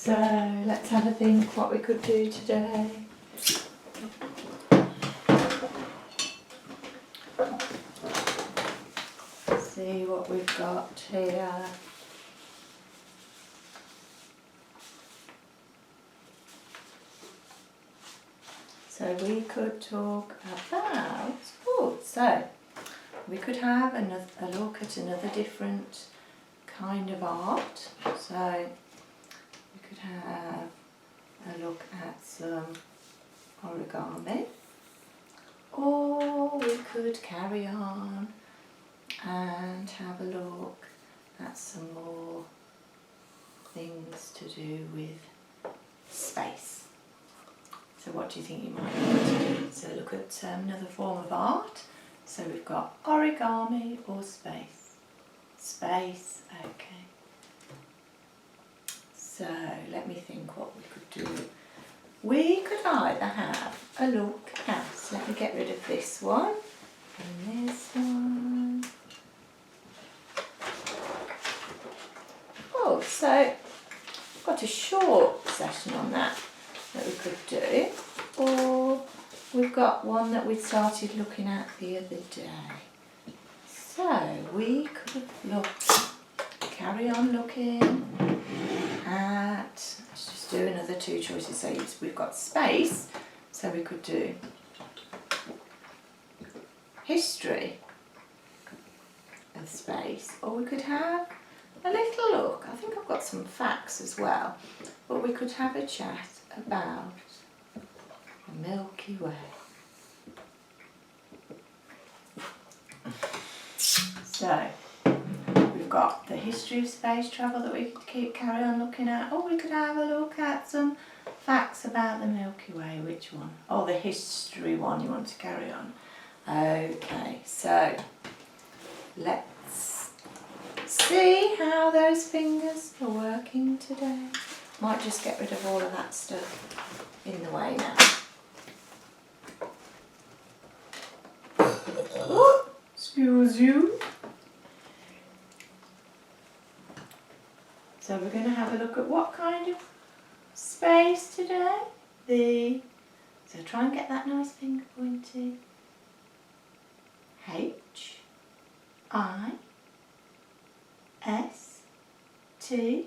So let's have a think what we could do today. See what we've got here. So we could talk about, so we could have a look at another different kind of art. So we could have a look at some origami, or we could carry on and have a look at some more things to do with space. So what do you think you might want to do? So look at another form of art. So we've got origami or space. Space, okay. So let me think what we could do. We could either have a look at, let me get rid of this one and this one. Oh, so I've got a short session on that we could do, or we've got one that we started looking at the other day. So we could carry on looking at, let's just do another two choices. So we've got space, so we could do history of space, or we could have a little look. I think I've got some facts as well, but we could have a chat about the Milky Way. So we've got the history of space travel that we could carry on looking at, or we could have a look at some facts about the Milky Way. Which one? Oh, the history one you want to carry on. Okay, so let's see how those fingers are working today. Might just get rid of all of that stuff in the way now. Oh, excuse you. So we're going to have a look at what kind of space today. So try and get that nice finger pointy. H I S T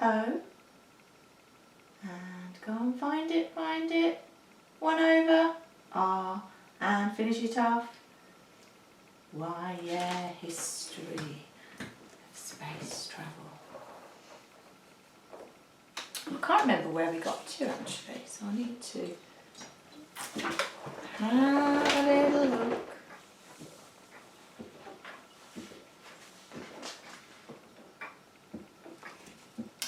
O. And go and find it. 1 over R and finish it off. Why, yeah, history of space travel. I can't remember where we got to actually, so I need to have a little look.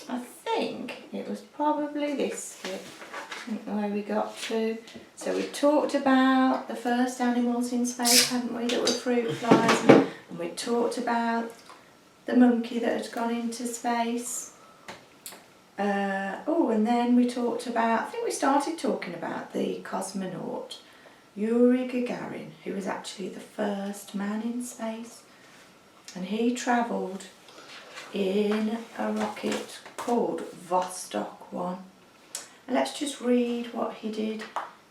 I think it was probably this bit, where we got to. So we talked about the first animals in space, hadn't we, that were fruit flies, and we talked about the monkey that had gone into space. And then we talked about, I think we started talking about the cosmonaut Yuri Gagarin, who was actually the first man in space, and he travelled in a rocket called Vostok 1. And let's just read what he did.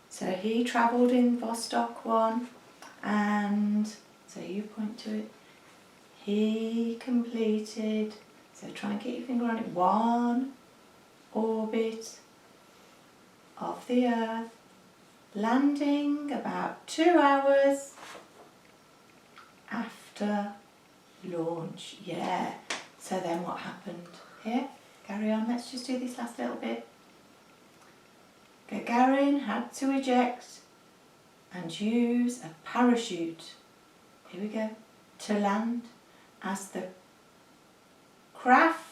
So he travelled in Vostok 1, and so you point to it. He completed, so try and get your finger on it, 1 orbit of the Earth, landing about 2 hours after launch. Yeah. So then what happened? Here, carry on, let's just do this last little bit. Gagarin had to eject and use a parachute, here we go, to land, as the craft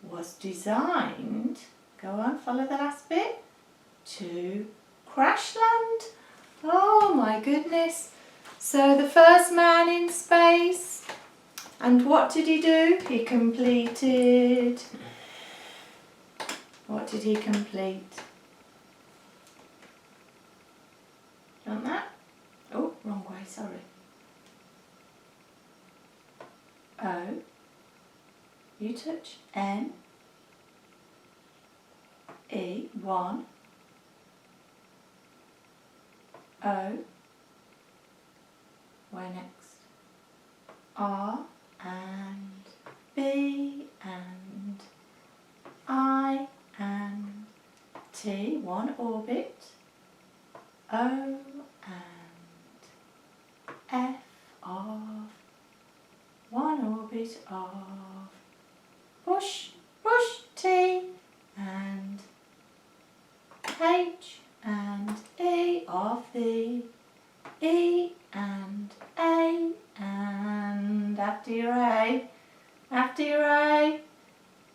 was designed, go on, follow the last bit, to crash land. Oh my goodness. So the first man in space, and what did he do? He completed, what did he complete? Do you want that? Oh, wrong way, sorry. O, you touch, N, E, 1. O, where next? R and B and I and T, 1 orbit. O and F of 1 orbit of push, push, T and H and E of the E and A and after your A,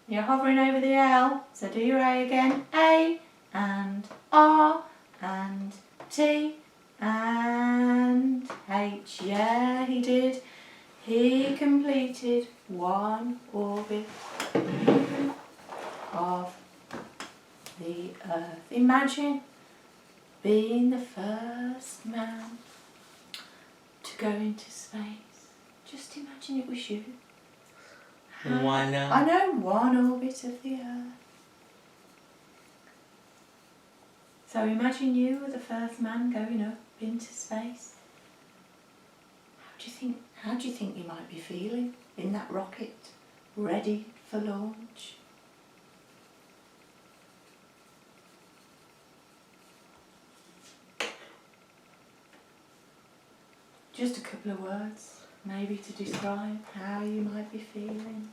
you're hovering over the L, so do your A again, A and R and T and H. Yeah, he did. He completed 1 orbit of the Earth. Imagine being the first man to go into space. Just imagine it was you. Why not? I know, 1 orbit of the Earth. So imagine you were the first man going up into space. How do you think you might be feeling in that rocket, ready for launch? Just a couple of words, maybe to describe how you might be feeling.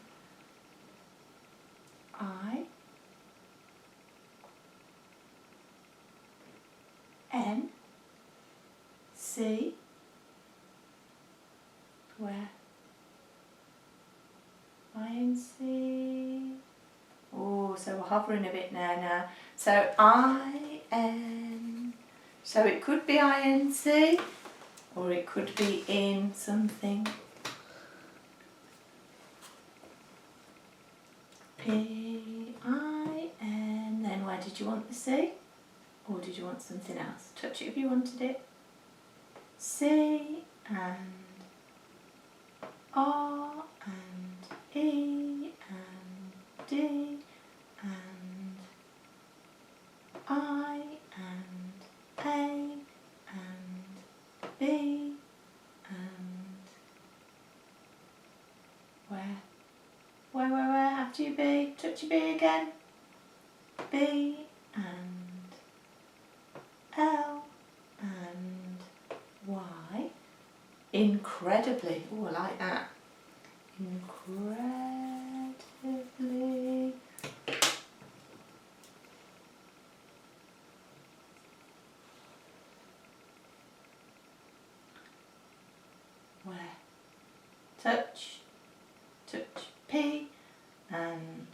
I, N, C, where? INC. Oh, so we're hovering a bit now. So IN. So it could be INC or it could be in something. PIN. Then where did you want the C? Or did you want something else? Touch it if you wanted it. C and R and E and D and I and A and B and where after you B, touch your B again. B and L and Y. Incredibly, oh I like that. Incredibly. Where? Touch P and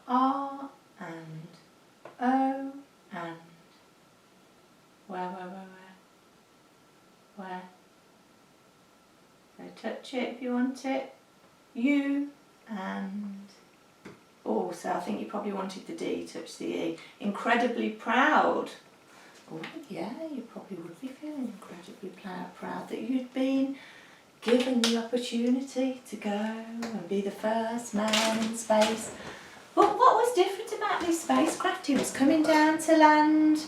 R and O and where? So touch it if you want it. U and so I think you probably wanted the D, touch the E. Incredibly proud. Oh yeah, you probably would be feeling incredibly proud that you'd been given the opportunity to go and be the first man in space. But what was different about this spacecraft? He was coming down to land,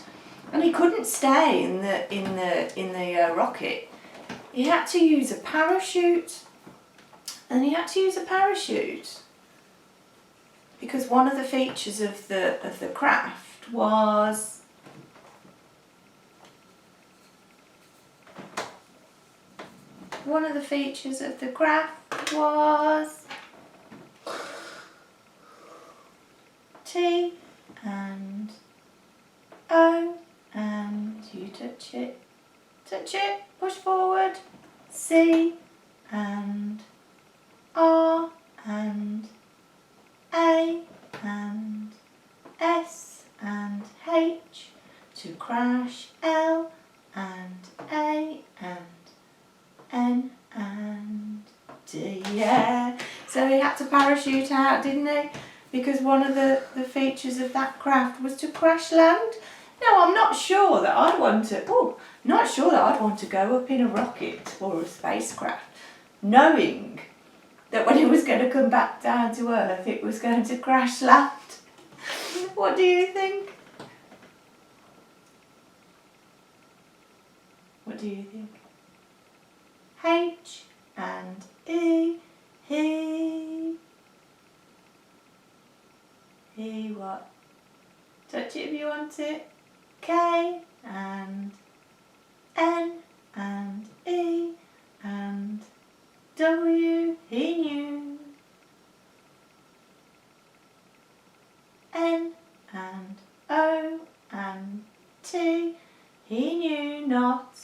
and he couldn't stay in the rocket. He had to use a parachute, because one of the features of the craft was T and O and you touch it, push forward, C and R and A and S and H to crash, L and A and N and D. Yeah, so he had to parachute out, didn't he? Because one of the features of that craft was to crash land. Now I'm not sure that I'd want to go up in a rocket or a spacecraft knowing that when it was going to come back down to Earth it was going to crash land. What do you think? What do you think? H and E. He. He what? Touch it if you want it. K and N and E and W. He knew. N and O and T. He knew not.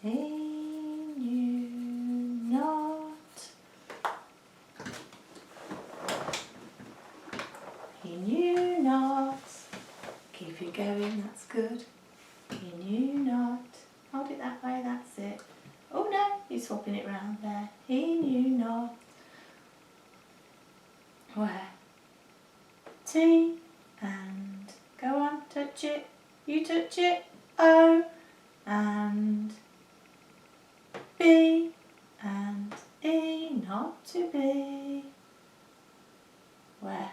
He knew not. He knew not. Keep it going, that's good. He knew not. Hold it that way, that's it. Oh no, he's swapping it round there. He knew not. Where? T and go on, touch it. You touch it. O and B and E, not to be. Where?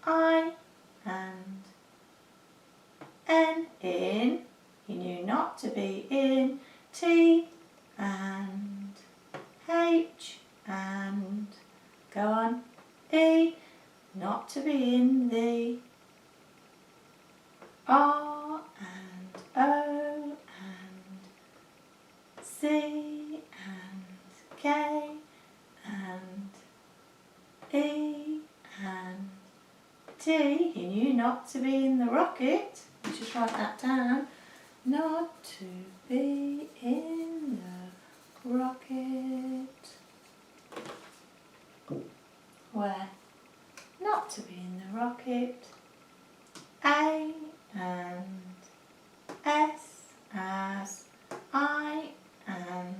I and N, in. He knew not to be in. T and H and go on. E, not to be in the. R and O and C and K and E and T. He knew not to be in the rocket. You just write that down. Not to be in the rocket. Where? Not to be in the rocket. A and S as I and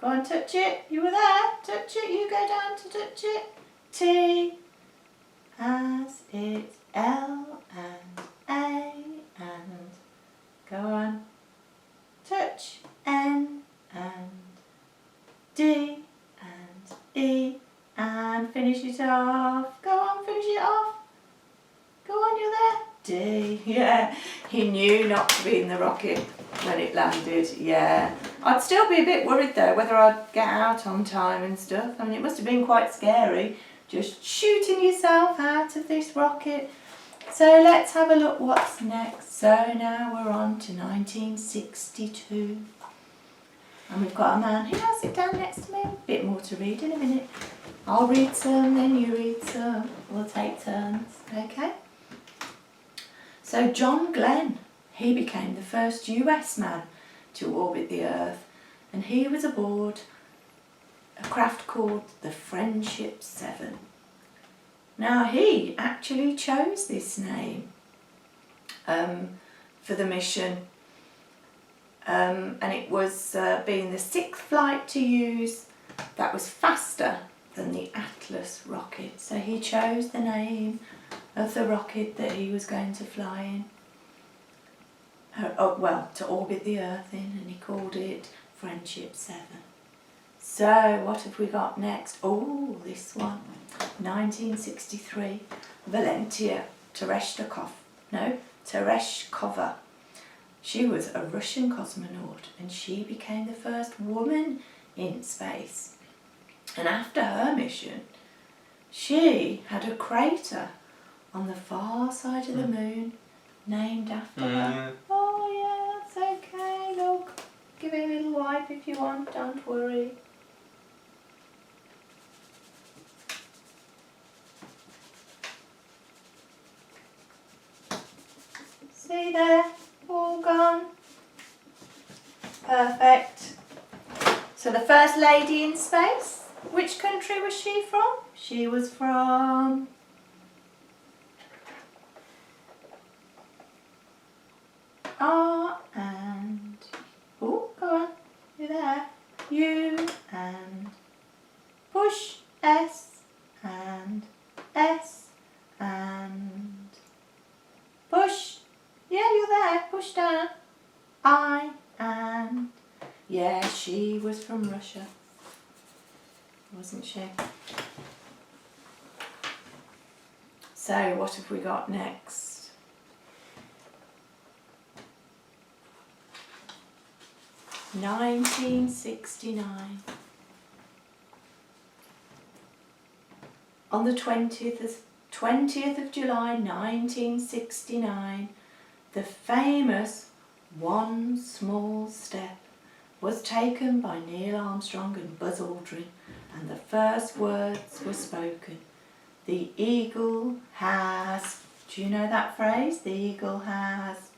go and touch it. You were there. Touch it. You go down to touch it. T as it's L and A and go on. Touch N and D and E and finish it off. Go on, finish it off. Go on, you're there. D. Yeah, he knew not to be in the rocket when it landed. Yeah. I'd still be a bit worried though whether I'd get out on time and stuff. I mean, it must have been quite scary just shooting yourself out of this rocket. So let's have a look what's next. So now we're on to 1962. And we've got a man who has it down next to me. A bit more to read in a minute. I'll read some, then you read some. We'll take turns, okay? So John Glenn, he became the first US man to orbit the Earth, and he was aboard a craft called the Friendship 7. Now he actually chose this name for the mission, and it was being the 6th flight to use that was faster than the Atlas rocket. So he chose the name of the rocket that he was going to fly in, to orbit the Earth in, and he called it Friendship 7. So what have we got next? Oh, this one. 1963, Valentina Tereshkova. She was a Russian cosmonaut and she became the first woman in space. And after her mission, she had a crater on the far side of the moon named after her. Oh yeah, that's okay, look. Give it a little wipe if you want, don't worry. See there, all gone. Perfect. So the first lady in space, which country was she from? She was from R and, oh, go on, you're there. U and push S and S and push. Yeah, you're there. Push down. I and, yeah, she was from Russia, wasn't she? So what have we got next? 1964, 1969. On the 20th of July 1969, the famous One Small Step was taken by Neil Armstrong and Buzz Aldrin, and the first words were spoken. The eagle has, do you know that phrase? The eagle has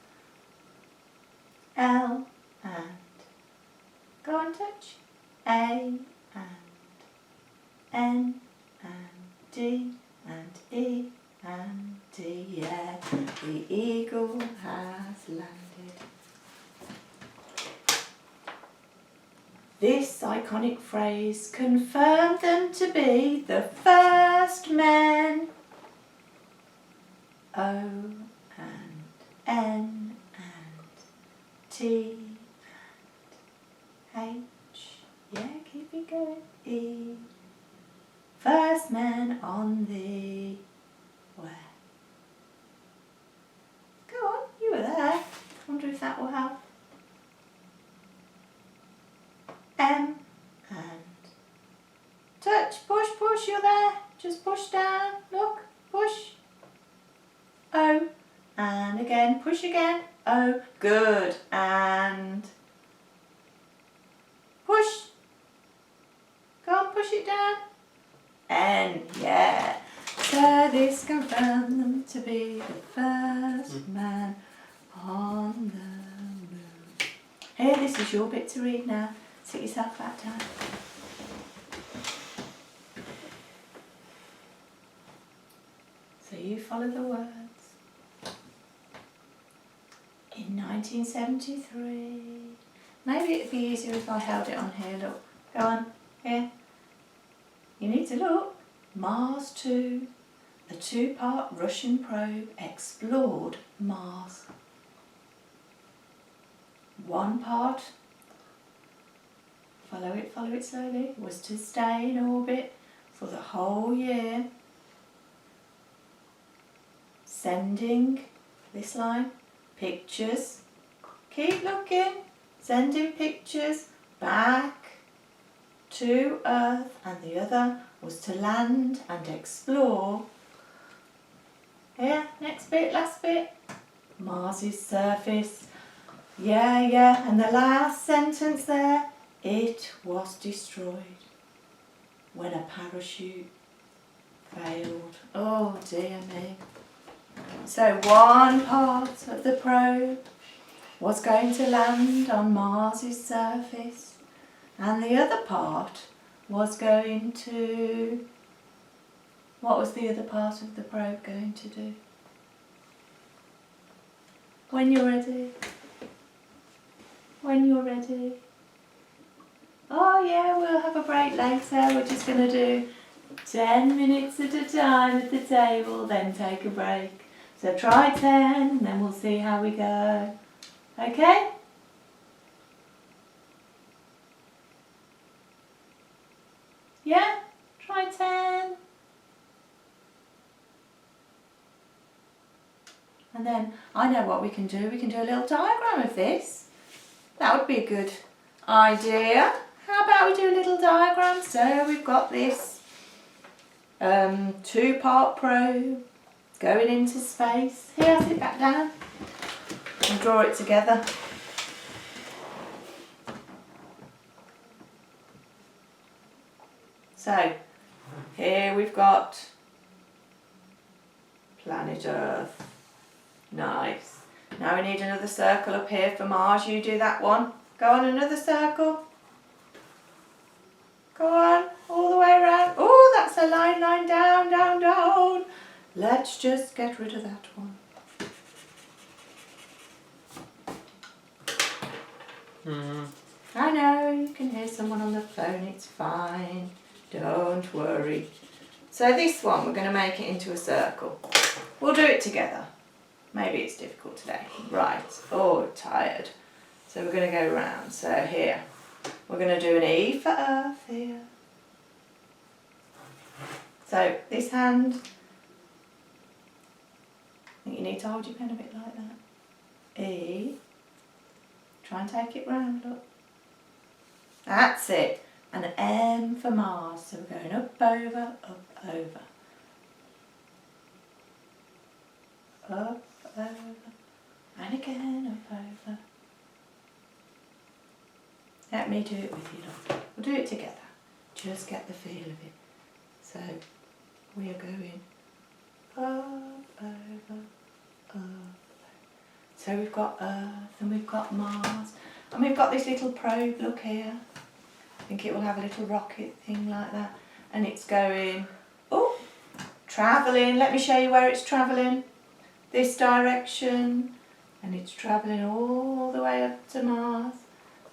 L and, go on touch, A and N and D and E and D, yeah, the eagle has landed. This iconic phrase confirmed them to be the first men. O and N and T and H, yeah, keep it going, E. First man on the where? Go on, you were there. Wonder if that will help. M and touch, push, push, you're there. Just push down, look, push. O and again, push again. O, good, and push. Go on, push it down. N, yeah. So this confirmed them to be the first man on the moon. Here, this is your bit to read now. Sit yourself back down. So you follow the words. In 1973. Maybe it'd be easier if I held it on here, look. Go on, here. You need to look. Mars 2, a two-part Russian probe explored Mars. One part, follow it slowly, was to stay in orbit for the whole year, sending, this line, pictures, keep looking, sending pictures back to Earth, and the other was to land and explore. Here, next bit, last bit. Mars's surface. Yeah, and the last sentence there, it was destroyed when a parachute failed. Oh dear me. So one part of the probe was going to land on Mars's surface, and the other part was going to... What was the other part of the probe going to do? When you're ready. When you're ready. Oh yeah, we'll have a break later. We're just going to do 10 minutes at a time at the table, then take a break. So try 10, and then we'll see how we go. Okay? Yeah? Try 10. And then, I know what we can do. We can do a little diagram of this. That would be a good idea. How about we do a little diagram? So we've got this two-part probe going into space. Here, sit back down and draw it together. So, here we've got planet Earth. Nice. Now we need another circle up here for Mars. You do that one. Go on, another circle. Go on, all the way around. Oh, that's a line, down, down, down. Let's just get rid of that one. I know, you can hear someone on the phone, it's fine. Don't worry. So this one, we're going to make it into a circle. We'll do it together. Maybe it's difficult today. Right. Oh, tired. So we're going to go round. So here, we're going to do an E for Earth here. So this hand, I think you need to hold your pen a bit like that. E. Try and take it round, look. That's it. And M for Mars. So we're going up, over, up, over. Up, over, and again up, over. Let me do it with you, love. We'll do it together. Just get the feel of it. So we are going up, over, up. So we've got Earth and we've got Mars. And we've got this little probe, look here. I think it will have a little rocket thing like that. And it's going, oh, travelling. Let me show you where it's travelling. This direction. And it's travelling all the way up to Mars.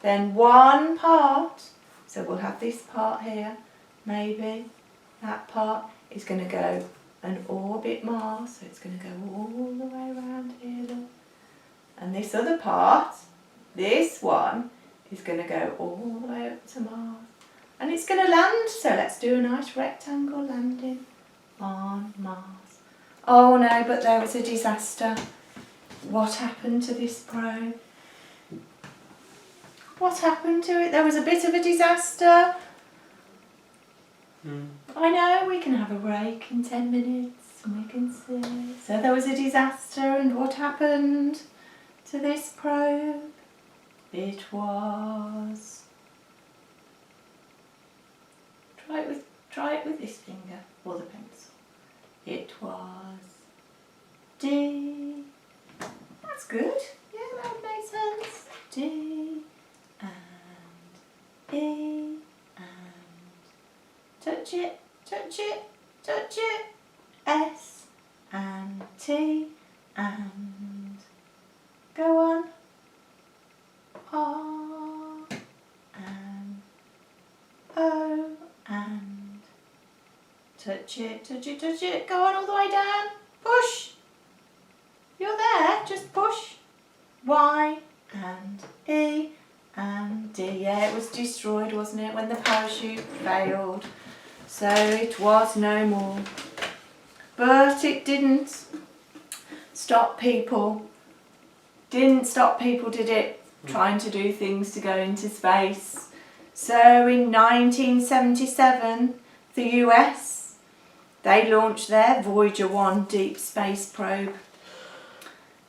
Then one part, so we'll have this part here, maybe. That part is going to go and orbit Mars. So it's going to go all the way around here, look. And this other part, this one, is going to go all the way up to Mars. And it's going to land, so let's do a nice rectangle landing on Mars. Oh no, but there was a disaster. What happened to this probe? What happened to it? There was a bit of a disaster. I know, we can have a break in 10 minutes and we can see. So there was a disaster, and what happened to this probe? It was... Try it with this finger or the pencil. It was D. That's good. Yeah, that would make sense. D and E and touch it, touch it, touch it. S and T and go on. R and O and touch it, touch it, touch it. Go on all the way down. Push. You're there, just push. Y and E and D. Yeah, it was destroyed, wasn't it, when the parachute failed. So it was no more. But it didn't stop people. Didn't stop people, did it? Trying to do things to go into space. So in 1977, the US, they launched their Voyager 1 deep space probe.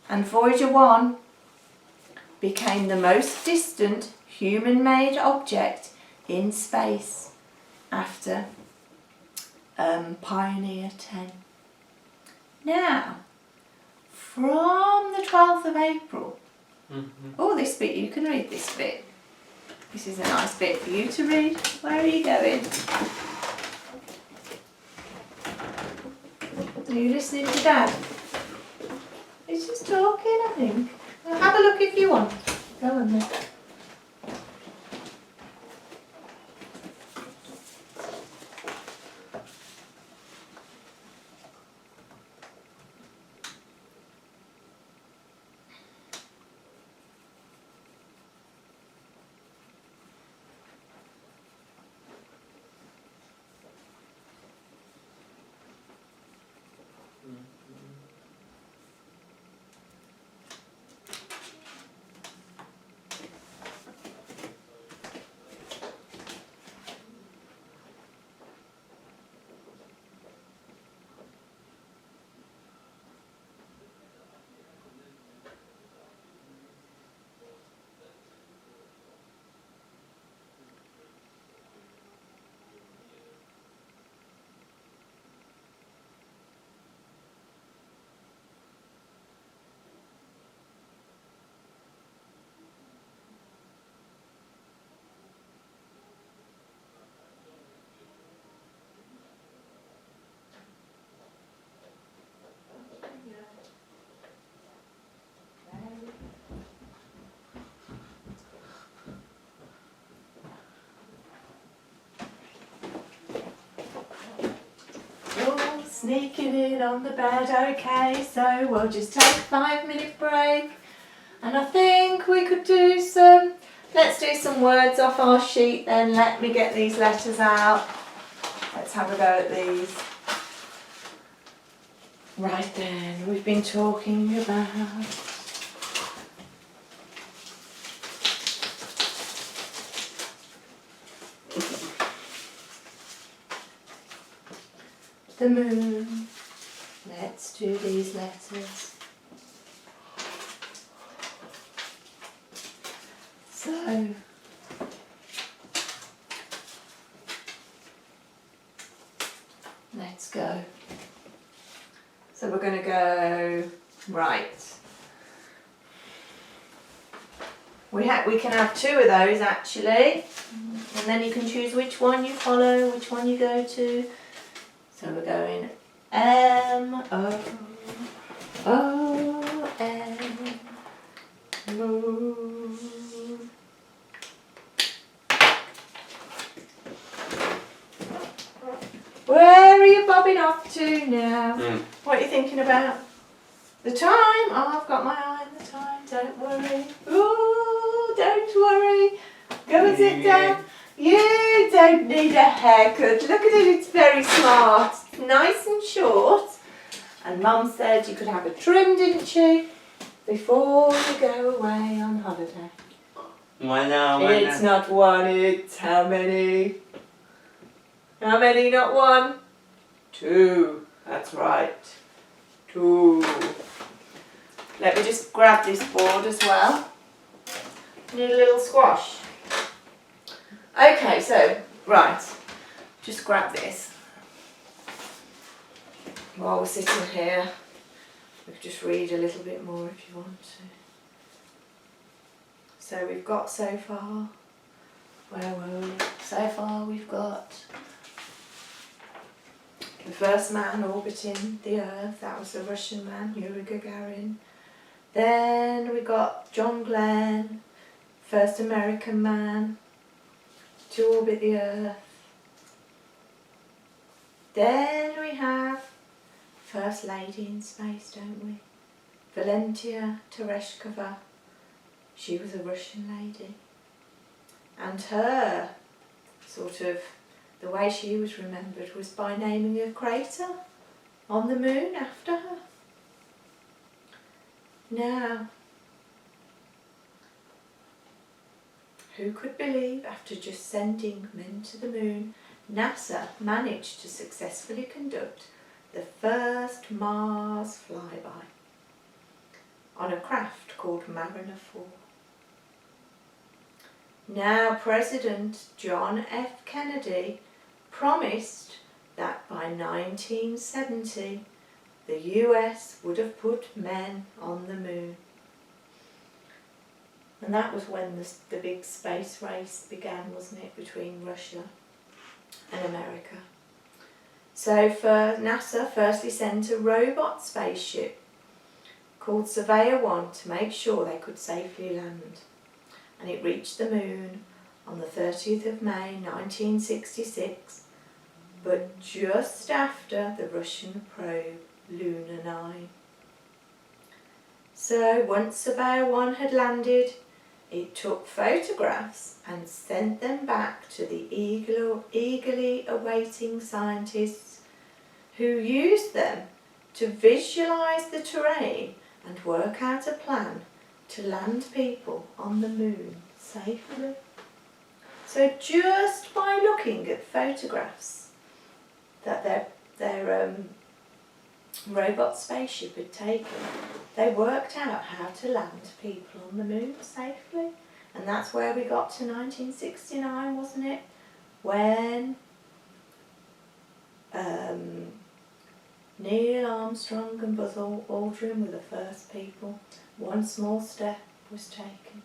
And Voyager 1 became the most distant human-made object in space after Pioneer 10. Now, from the 12th of April, oh, this bit, you can read this bit. This is a nice bit for you to read. Where are you going? Are you listening to Dad? He's just talking, I think. Well, have a look if you want. Go on then. Sneaking in on the bed, okay, so we'll just take a 5-minute break, and I think we could do let's do some words off our sheet then. Let me get these letters out. Let's have a go at these. Right then, we've been talking about the moon. Let's do these letters. So, let's go. So we're going to go right. We can have two of those actually, and then you can choose which one you follow, which one you go to. So we're going M O O M moon. Where are you bobbing off to now? What are you thinking about? The time? Oh, I've got my eye on the time. Don't worry. Ooh, don't worry. Go and sit down. You don't need a haircut. Look at it, it's very smart. It's nice and short. And Mum said you could have a trim, didn't she? Before you go away on holiday. Why now? It's not one, it's how many? How many, not one? Two. That's right. Two. Let me just grab this board as well. Need a little squash. Okay, so, right. Just grab this. While we're sitting here, we could just read a little bit more if you want to. So we've got so far, where were we? So far we've got the first man orbiting the Earth, that was the Russian man, Yuri Gagarin. Then we got John Glenn, first American man to orbit the Earth. Then we have First Lady in space, don't we? Valentina Tereshkova. She was a Russian lady. And her, sort of, the way she was remembered was by naming a crater on the moon after her. Now, who could believe after just sending men to the moon, NASA managed to successfully conduct the first Mars flyby on a craft called Mariner 4. Now, President John F. Kennedy promised that by 1970 the US would have put men on the moon. And that was when the big space race began, wasn't it, between Russia and America. So NASA firstly sent a robot spaceship called Surveyor 1 to make sure they could safely land. And it reached the moon on the 30th of May 1966, but just after the Russian probe Luna 9. So once Surveyor 1 had landed, it took photographs and sent them back to the eagerly awaiting scientists, who used them to visualise the terrain and work out a plan to land people on the moon safely. So just by looking at photographs that their robot spaceship had taken, they worked out how to land people on the moon safely. And that's where we got to 1969, wasn't it? When Neil Armstrong and Buzz Aldrin were the first people. One small step was taken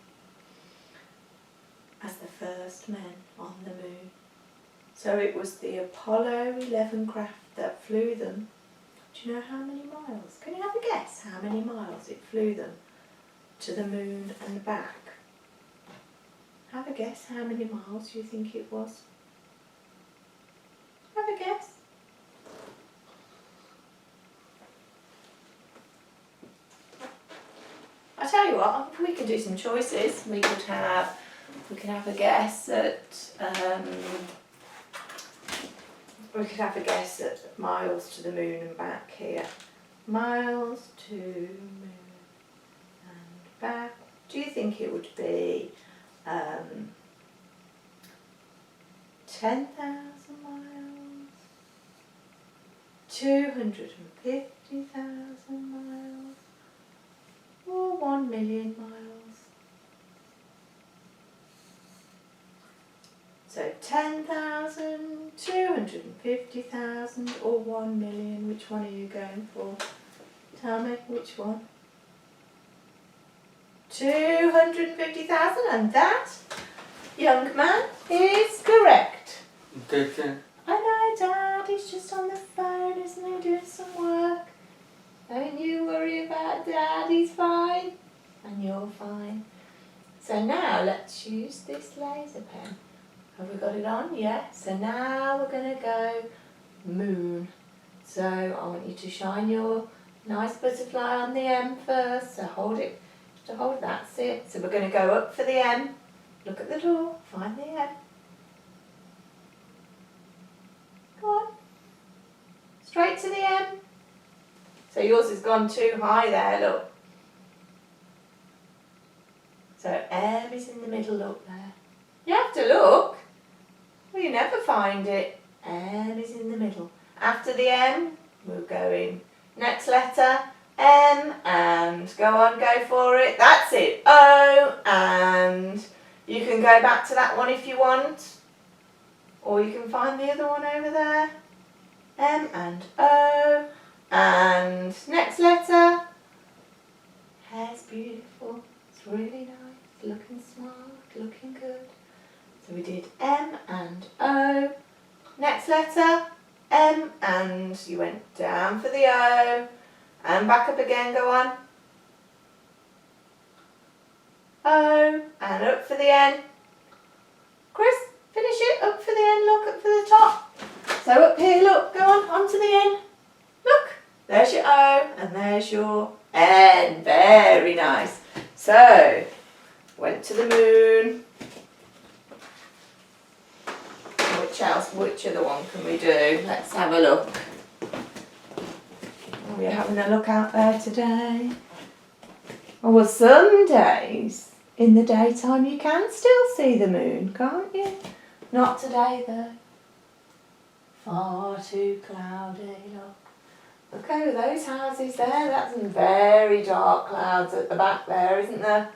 as the first men on the moon. So it was the Apollo 11 craft that flew them. Do you know how many miles? Can you have a guess how many miles it flew them to the moon and back? Have a guess how many miles you think it was? Have a guess. I tell you what, we can do some choices. We could have a guess at miles to the moon and back here. Miles to moon and back. Do you think it would be 10,000 miles? 250,000 miles or 1 million miles? So 10,000, 250,000 or 1 million, which one are you going for? Tell me which one. 250,000, and that, young man, is correct. I know, Daddy's just on the phone, isn't he, doing some work. Don't you worry about Dad, he's fine. And you're fine. So now let's use this laser pen. Have we got it on? Yeah. So now we're going to go moon. So I want you to shine your nice butterfly on the M first. So hold it, to hold, that's it. So we're going to go up for the M. Look at the door, find the M. Go on. Straight to the M. So yours has gone too high there, look. So M is in the middle, look there. You have to look. Well, you never find it. M is in the middle. After the M, we'll go in. Next letter, M, and go on, go for it. That's it. O, and you can go back to that one if you want. Or you can find the other one over there. M and O. And next letter. Hair's beautiful. It's really nice. Looking smart. Looking good. So we did M and O. Next letter. M, and you went down for the O. And back up again. Go on. O. And up for the N. Chris, finish it. Up for the N. Look, up for the top. So up here, look. Go on. Onto the N. Look. There's your O. And there's your N. Very nice. So, went to the moon. Which other one can we do? Let's have a look. Are we having a look out there today? Oh, well, some days in the daytime you can still see the moon, can't you? Not today though. Far too cloudy, look. Look over those houses there. That's some very dark clouds at the back there, isn't there?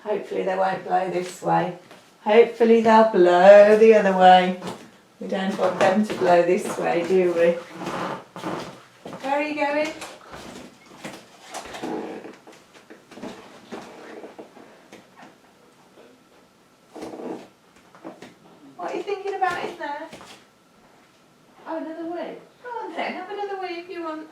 Hopefully they won't blow this way. Hopefully they'll blow the other way. We don't want them to blow this way, do we? Where are you going? What are you thinking about in there? Oh, another wee. Go on then, have another wee if you want.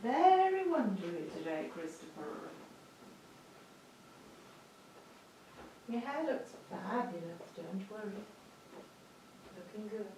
Very wondery today, Christopher. Your hair looks fabulous, don't worry. Looking good.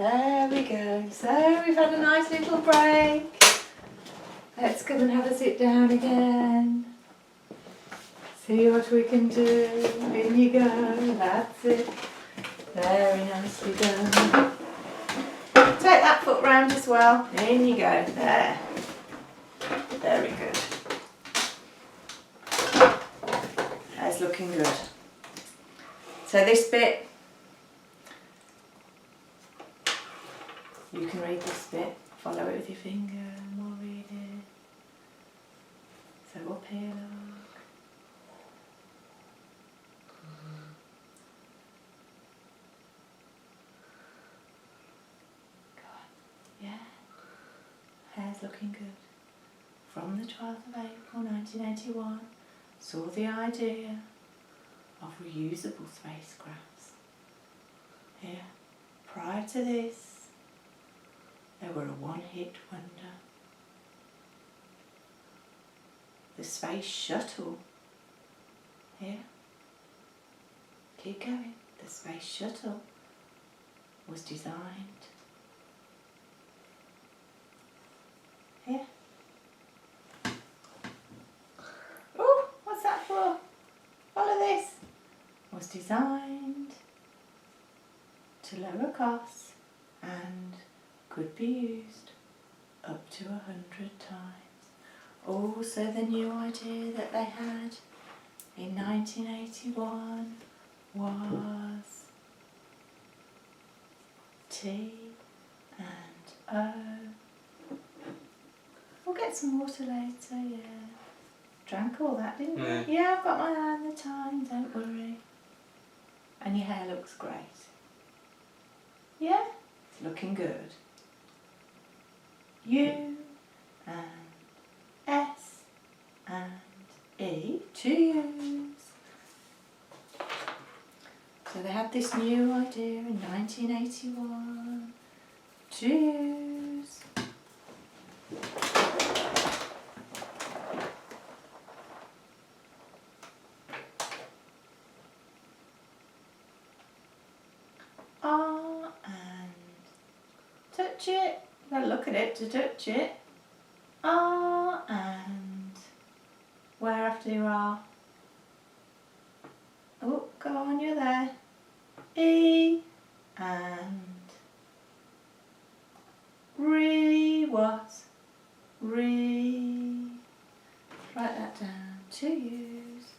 There we go. So we've had a nice little break. Let's come and have a sit down again. See what we can do. In you go. That's it. Very nicely done. Take that foot round as well. In you go. There. Very good. That's looking good. So this bit, you can read this bit. Follow it with your finger and we'll read it. So up here, look. Go on. Yeah. Hair's looking good. From the 12th of April 1981, saw the idea of reusable spacecrafts. Here, prior to this, they were a one-hit wonder. The space shuttle. Here, keep going. The space shuttle was designed. Here. Oh, what's that for? Follow this. Was designed to lower costs and could be used up to 100 times. Also, the new idea that they had in 1981 was T and O. We'll get some water later, yeah. Drank all that, didn't you? Yeah, I've got my eye on the time, don't worry. And your hair looks great. Yeah? It's looking good. U and S and E, to use. So they had this new idea in 1981 to use. R and touch it. You've got to look at it to touch it. R and where after you are? Oh, go on, you're there. E and re what? Re. Write that down. To use.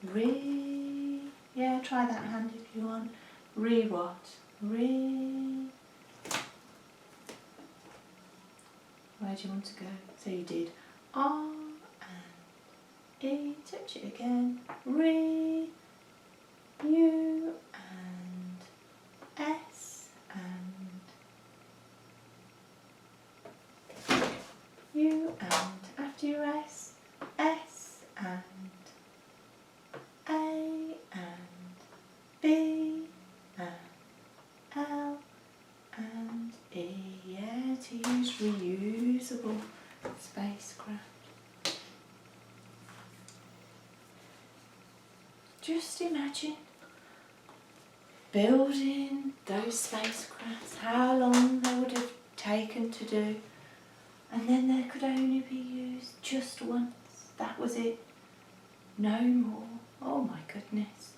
Re. Yeah, try that hand if you want. Re what? Re. Where do you want to go? So you did R and E. Touch it again. Re. U and S and U and after your S and A and B and L and E. Yeah, to use reusable spacecraft. Just imagine building those spacecrafts, how long they would have taken to do, and then they could only be used just once. That was it. No more. Oh my goodness.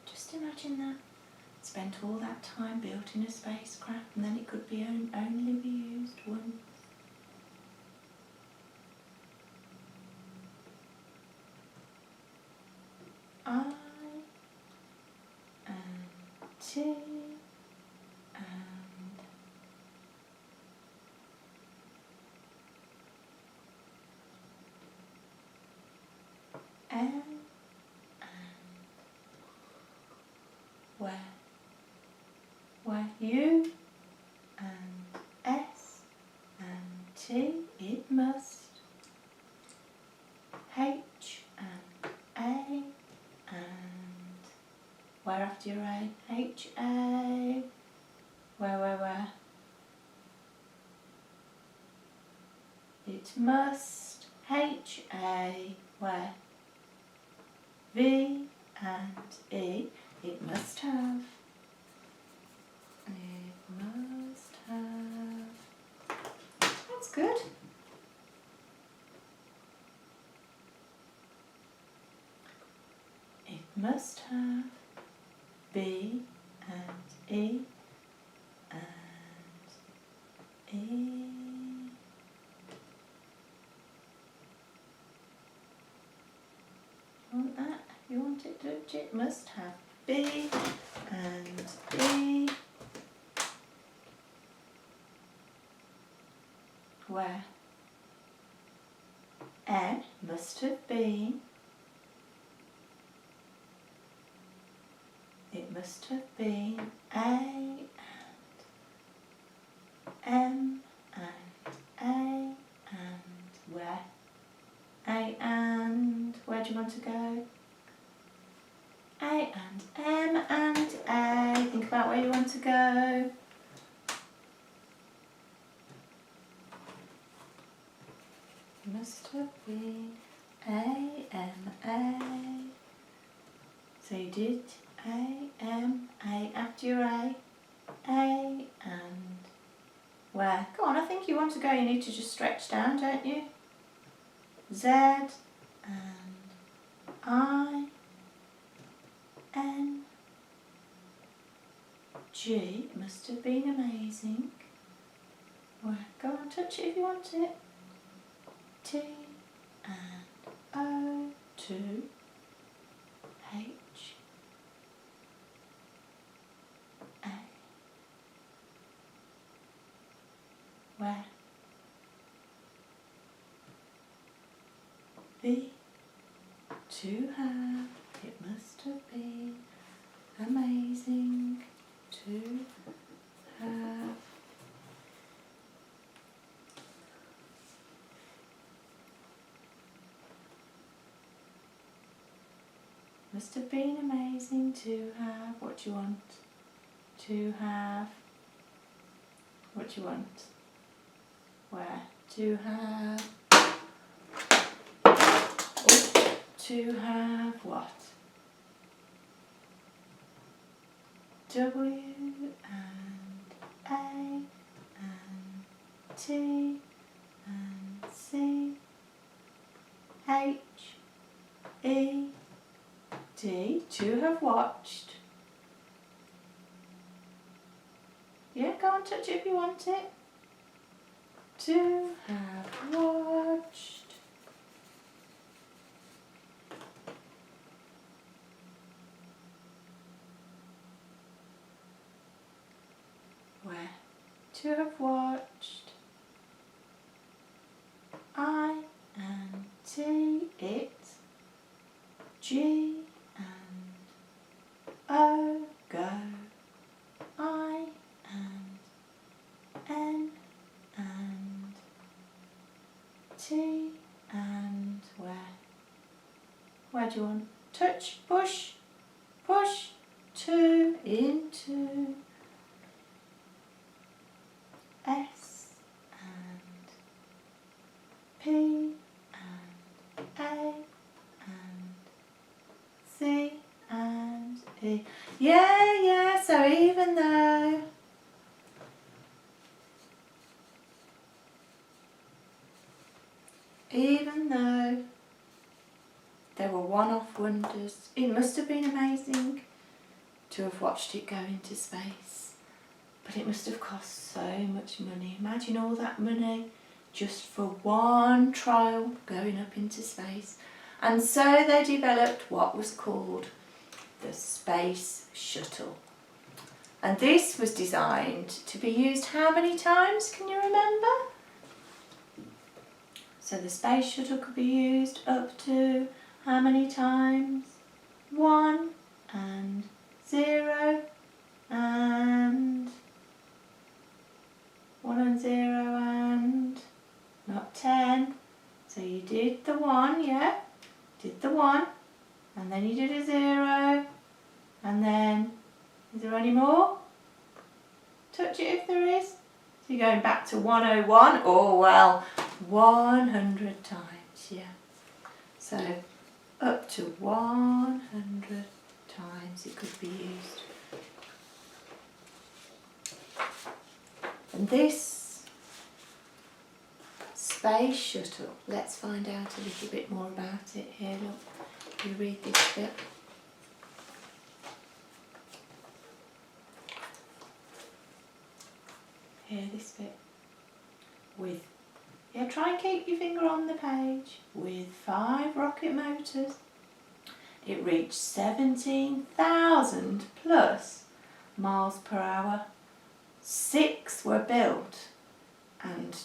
Just imagine that. Spent all that time building a spacecraft and then it could be only be used once. I and T and N and where U and S and T, it must. H and A and where after your A? H A. Where? It must. H A. Where? V and E. It must have. must have B and E and E. You want that? You want it, don't you? It must have B and E. Where? N must have been. It must have been A and M and A and where? A and where do you want to go? A and M and A. Think about where you want to go. Must have been A, M, A. So you did A, M, A after your A and where? Go on, I think you want to go. You need to just stretch down, don't you? Z and I, N, G. It must have been amazing. Where? Go on, touch it if you want it. T and O, 2, H, A. Where? B, to have. It must have been amazing to have. Must have been amazing to have. What do you want? To have. What do you want? Where? To have. Oh, to have what? W and A and T and C, H, E, D, to have watched. Yeah, go on, touch it if you want it. To have watched. Where? To have watched. I and T, it. G and O, go. I and N and T and where? Where do you want? Touch, push, push, to, into. S and P and A and C and E. Yeah, so even though they were one-off wonders, it must have been amazing to have watched it go into space. But it must have cost so much money. Imagine all that money just for one trial going up into space. And so they developed what was called the Space Shuttle. And this was designed to be used how many times? Can you remember? So the Space Shuttle could be used up to how many times? 1 and 0 and 1 and 0 and not 10. So you did the 1, yeah? Did the 1 and then you did a 0 and then, is there any more? Touch it if there is. So you're going back to 101, oh well, 100 times, yeah. So up to 100 times it could be used. And this Space Shuttle, let's find out a little bit more about it. Here, look, you read this bit. here, this bit. With, yeah, try and keep your finger on the page. With 5 rocket motors, it reached 17,000 plus miles per hour. 6 were built, and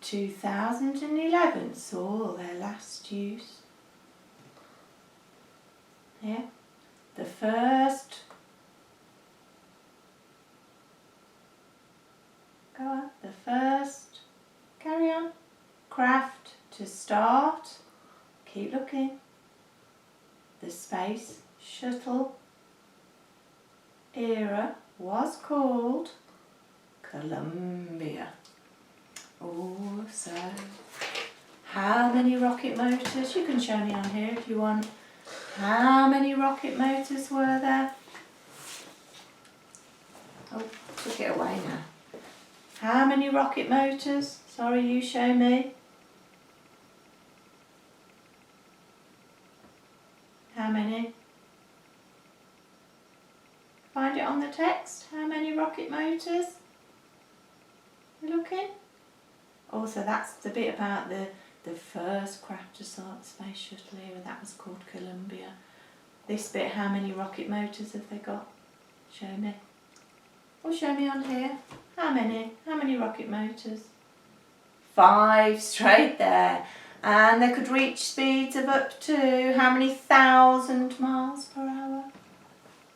2011 saw their last use. Yeah, the first, go on, the first, carry on, craft to start, keep looking, the space shuttle era was called Columbia. Oh, so how many rocket motors? You can show me on here if you want. How many rocket motors were there? Oh, took it away now. How many rocket motors? Sorry, you show me. How many? Find it on the text. How many rocket motors? You looking? Also, that's the bit about the first craft to start the space shuttle era. That was called Columbia. This bit, how many rocket motors have they got? Show me. Or show me on here. How many? How many rocket motors? 5, straight there. And they could reach speeds of up to how many thousand miles per hour?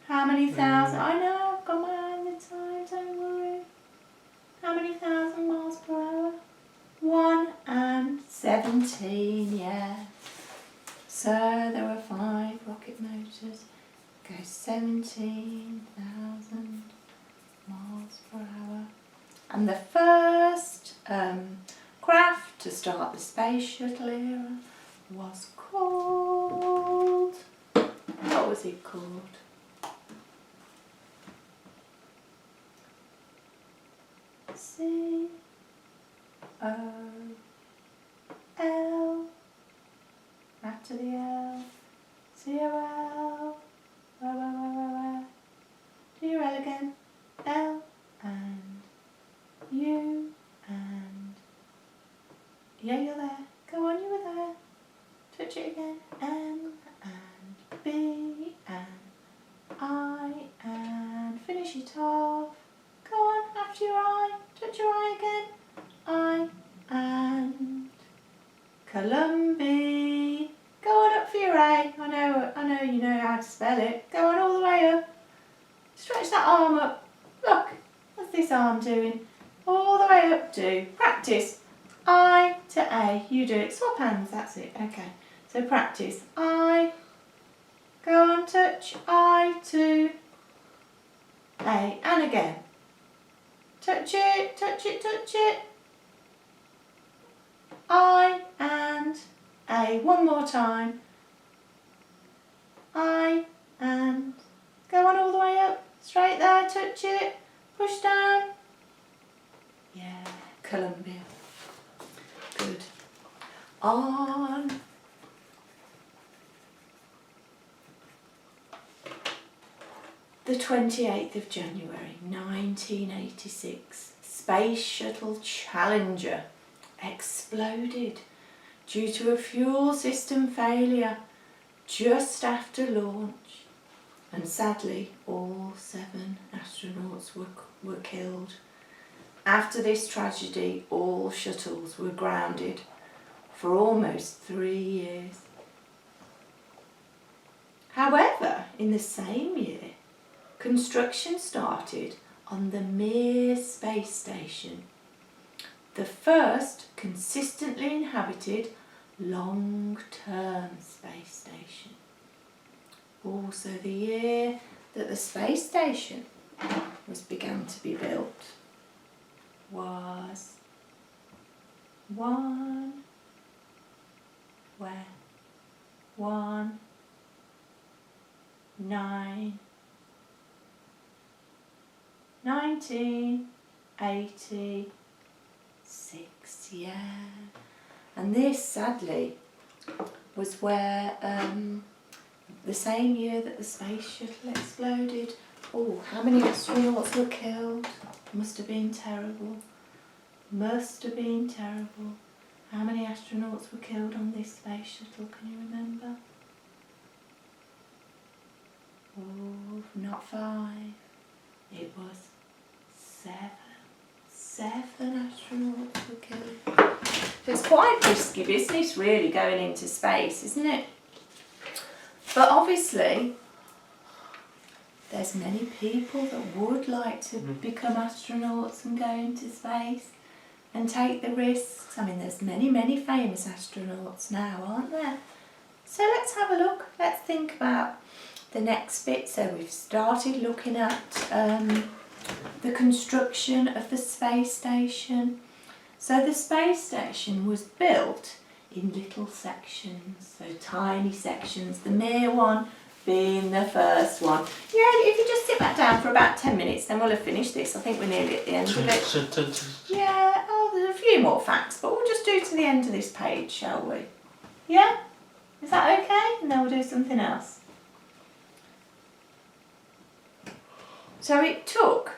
How many thousand? I know, I've got my eye on the time, don't worry. How many thousand miles per hour? 1 and 17, yeah. So there were 5 rocket motors. Go 17,000 miles per hour. And the first craft to start the space shuttle era was called, what was it called? C-O-L, after the L, C-O-L, where, do your L again, L and U and, yeah, you're there, go on, you were there, touch it again, N and B and I and finish it off, go on, after your I, touch your I again, I and Columbia, go on up for your A, I know you know how to spell it, go on all the way up, stretch that arm up, look, what's this arm doing, all the way up, do, practice, I to A, you do it, swap hands, that's it, okay, so practice, I, go on, touch, I to A, and again, touch it, touch it, touch it, I and A, one more time, I and, go on all the way up, straight there, touch it, push down, yeah, Columbia, good, on the 28th of January 1986, Space Shuttle Challenger exploded due to a fuel system failure just after launch, and sadly all 7 astronauts were killed. After this tragedy, all shuttles were grounded for almost 3 years. However, in the same year, construction started on the Mir space station, the first consistently inhabited long-term space station. Also the year that the space station began to be built was 1986, yeah. And this, sadly, was where the same year that the space shuttle exploded, Oh, how many astronauts were killed? Must have been terrible. Must have been terrible. How many astronauts were killed on this space shuttle? Can you remember? Oh, not 5. It was 7. 7 astronauts were killed. So it's quite risky business really going into space, isn't it? But obviously there's many people that would like to become astronauts and go into space and take the risks. I mean, there's many famous astronauts now, aren't there? So let's have a look. Let's think about the next bit. So we've started looking at the construction of the space station. So the space station was built in little sections, so tiny sections, the Mir one being the first one. Yeah, if you just sit back down for about 10 minutes, then we'll have finished this. I think we're nearly at the end of it. Yeah, oh, there's a few more facts, but we'll just do to the end of this page, shall we? Yeah? Is that okay? And then we'll do something else. So it took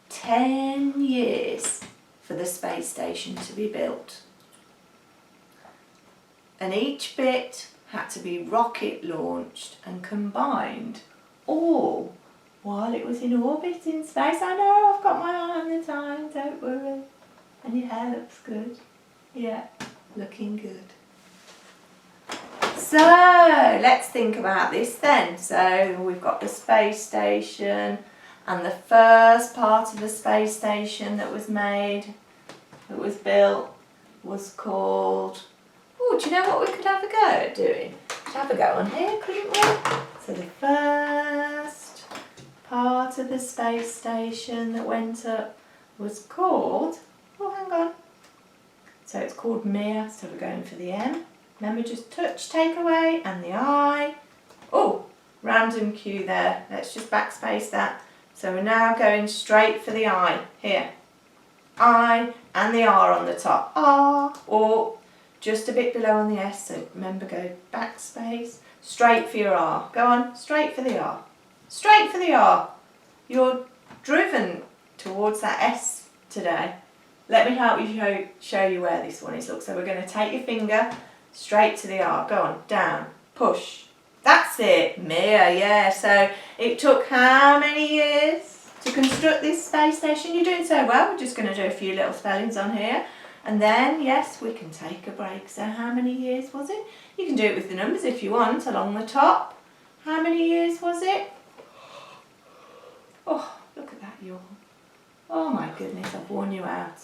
10 years for the space station to be built. And each bit had to be rocket launched and combined, all while it was in orbit in space. I know, I've got my eye on the time, don't worry. And your hair looks good. Yeah, looking good. So, let's think about this then. So, we've got the space station, and the first part of the space station that was made, that was built, was called... Oh, do you know what we could have a go at doing? We'd have a go on here, couldn't we? So the first part of the space station that went up was called... Oh, hang on. So it's called Mir, so we're going for the M. Remember, just touch, take away, and the I. Oh, random cue there. Let's just backspace that. So we're now going straight for the I. Here. I and the R on the top. R, or just a bit below on the S. So remember, go backspace. Straight for your R. Go on, straight for the R. Straight for the R. You're driven towards that S today. Let me help you show you where this one is. Look, so we're going to take your finger straight to the R. Go on, down, push. That's it, Mir, yeah. So it took how many years to construct this space station? You're doing so well. We're just going to do a few little spellings on here. And then, yes, we can take a break. So how many years was it? You can do it with the numbers if you want, along the top. How many years was it? Oh, look at that yawn. Oh my goodness, I've worn you out.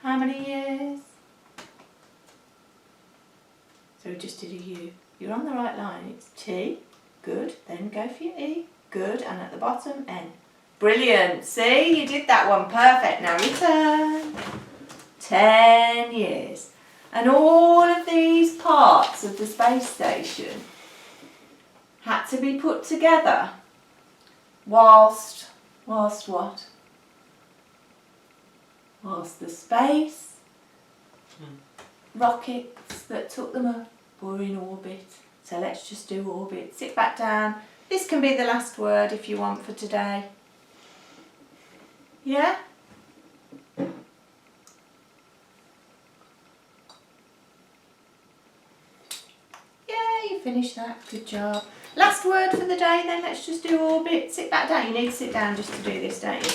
How many years? So we just did a U. You're on the right line. It's T, good. Then go for your E, good. And at the bottom, N. Brilliant. See, you did that one perfect. Now return. 10 years. And all of these parts of the space station had to be put together whilst what? Whilst the space rockets that took them up were in orbit. So let's just do orbit. Sit back down. This can be the last word if you want for today. Yeah? Yeah, you finished that. Good job. Last word for the day then. Let's just do orbit. Sit back down. You need to sit down just to do this, don't you?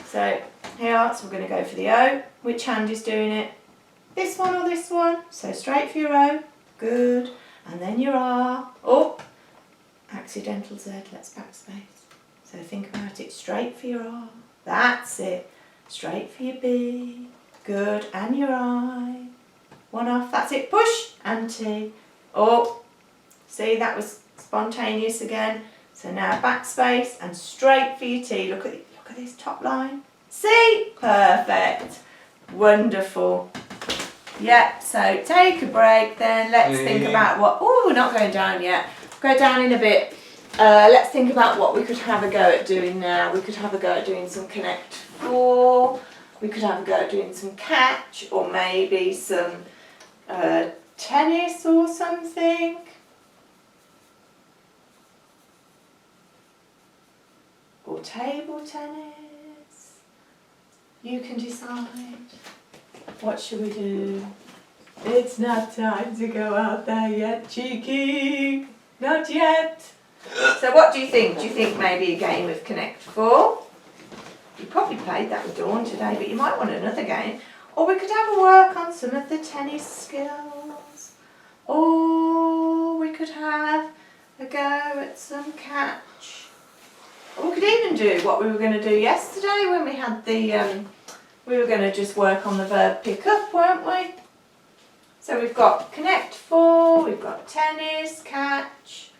So here, so we're going to go for the O. Which hand is doing it? This one or this one? So straight for your O. Good. And then your R. Oh, accidental Z. Let's backspace. So think about it. Straight for your R. That's it. Straight for your B. Good. And your I. One off. That's it. Push. And T. Oh, see, that was spontaneous again. So now backspace and straight for your T. Look at this top line. See? Perfect. Wonderful. Yep, so take a break then. Let's think about what... Oh, we're not going down yet. Go down in a bit. Let's think about what we could have a go at doing now. We could have a go at doing some connect 4. We could have a go at doing some catch, or maybe some tennis or something. or table tennis? You can decide. What should we do? It's not time to go out there yet, cheeky. Not yet. So what do you think? Do you think maybe a game of Connect 4? You probably played that with Dawn today, but you might want another game. Or we could have a work on some of the tennis skills. Or we could have a go at some catch. Or we could even do what we were going to do yesterday when we had the... we were going to just work on the verb pick up, weren't we? So we've got Connect 4, we've got tennis, catch.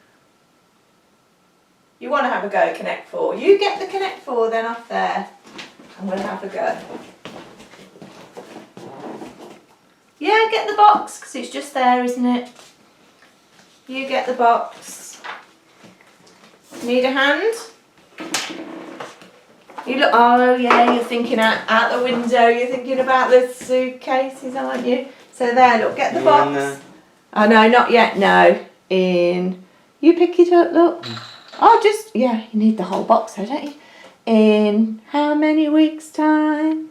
You want to have a go at Connect 4. You get the Connect 4 then off there and we'll have a go. Yeah, get the box because it's just there, isn't it? You get the box. Need a hand? You look, oh yeah, you're thinking out the window, you're thinking about the suitcases, aren't you? So there, look, get the box. Oh no, not yet, no. In. You pick it up, look. Oh, just, yeah, you need the whole box though, don't you? In how many weeks' time?